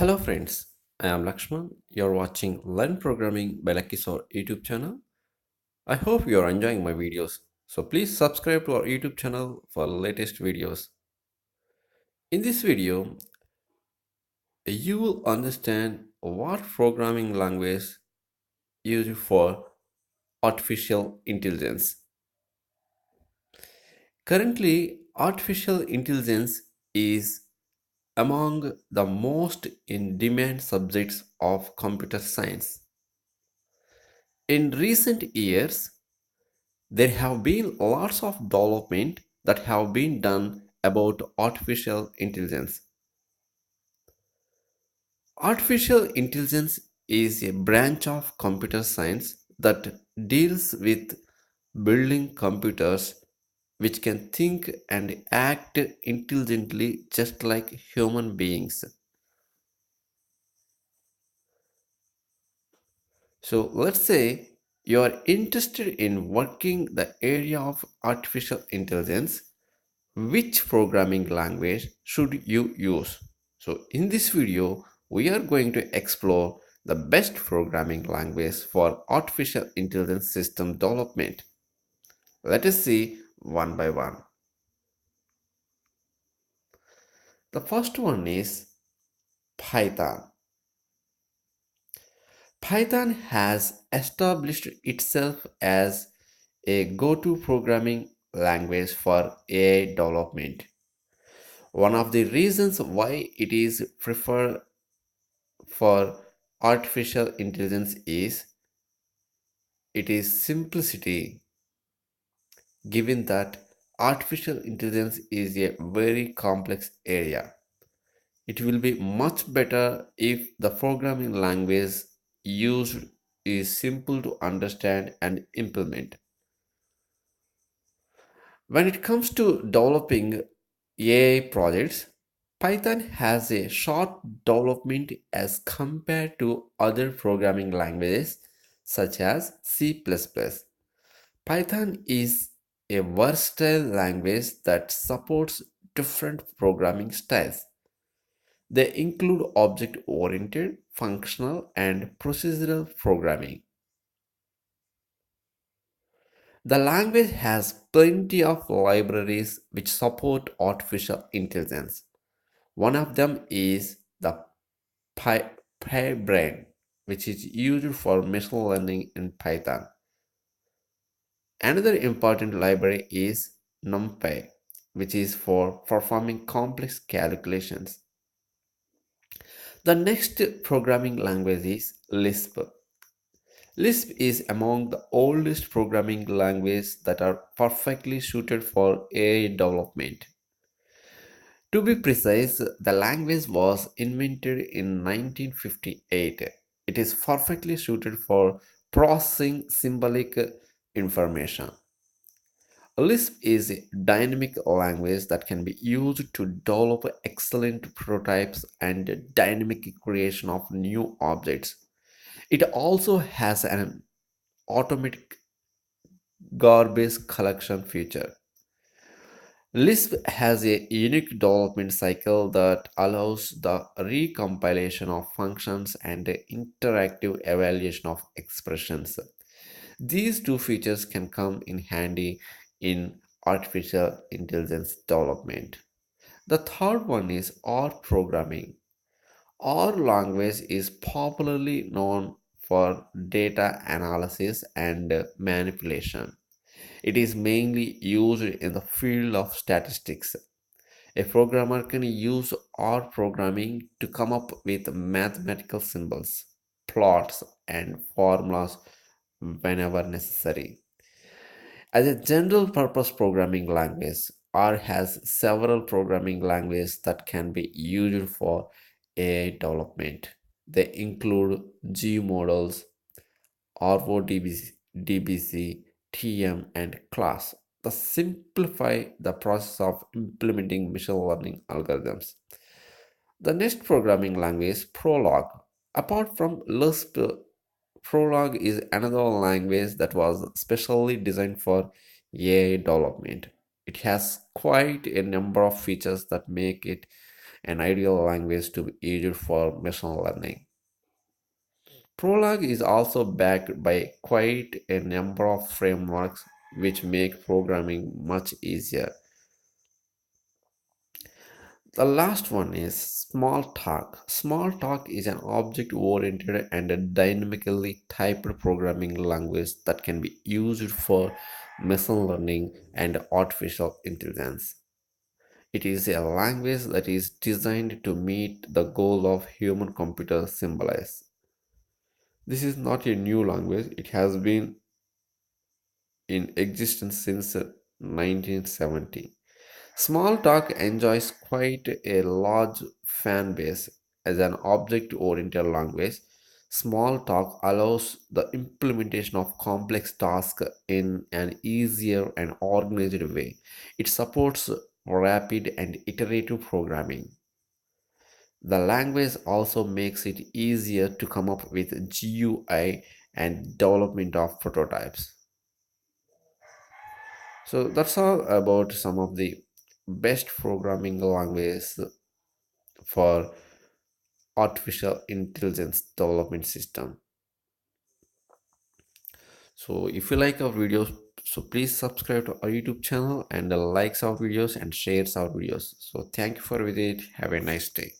Hello friends, I am Lakshman. You're watching Learn Programming by Lakishore YouTube channel. I hope you are enjoying my videos. So please subscribe to our YouTube channel for latest videos. In this video, you will understand what programming language used for artificial intelligence. Currently, artificial intelligence is among the most in demand subjects of computer science. In recent years, there have been lots of development that have been done about artificial intelligence. Artificial intelligence is a branch of computer science that deals with building computers which can think and act intelligently just like human beings. So let's say you are interested in working the area of artificial intelligence. Which programming language should you use? So in this video, we are going to explore the best programming language for artificial intelligence system development. Let us see one by one. The first one is Python. Python has established itself as a go-to programming language for AI development. One of the reasons why it is preferred for artificial intelligence is it is simplicity, given that artificial intelligence is a very complex area. It will be much better if the programming language used is simple to understand and implement. When it comes to developing AI projects, Python has a short development as compared to other programming languages such as C++. Python is a versatile language that supports different programming styles. They include object oriented, functional, and procedural programming. The language has plenty of libraries which support artificial intelligence. One of them is the PyBrain, which is used for machine learning in Python. Another important library is NumPy, which is for performing complex calculations. The next programming language is Lisp. Lisp is among the oldest programming languages that are perfectly suited for AI development. To be precise, the language was invented in 1958. It is perfectly suited for processing symbolic information. Lisp is a dynamic language that can be used to develop excellent prototypes and dynamic creation of new objects. It also has an automatic garbage collection feature. Lisp has a unique development cycle that allows the recompilation of functions and the interactive evaluation of expressions. These two features can come in handy in artificial intelligence development. The third one is R programming. R language is popularly known for data analysis and manipulation. It is mainly used in the field of statistics. A programmer can use R programming to come up with mathematical symbols, plots, and formulas whenever necessary. As a general purpose programming language, R has several programming languages that can be used for AI development. They include G models, RODBC, DBC, TM, and class that simplify the process of implementing machine learning algorithms. The next programming language, Prolog. Apart from Lisp, Prolog is another language that was specially designed for AI development. It has quite a number of features that make it an ideal language to be used for machine learning. Prolog is also backed by quite a number of frameworks which make programming much easier. The last one is Smalltalk. Smalltalk is an object-oriented and a dynamically typed programming language that can be used for machine learning and artificial intelligence. It is a language that is designed to meet the goal of human-computer symbiosis. This is not a new language. It has been in existence since 1970. Smalltalk enjoys quite a large fan base as an object oriented language. Smalltalk allows the implementation of complex tasks in an easier and organized way. It supports rapid and iterative programming. The language also makes it easier to come up with GUI and development of prototypes. So that's all about some of the best programming languages for artificial intelligence development system. So if you like our videos, so please subscribe to our YouTube channel and likes our videos and shares our videos. So thank you for visit. Have a nice day.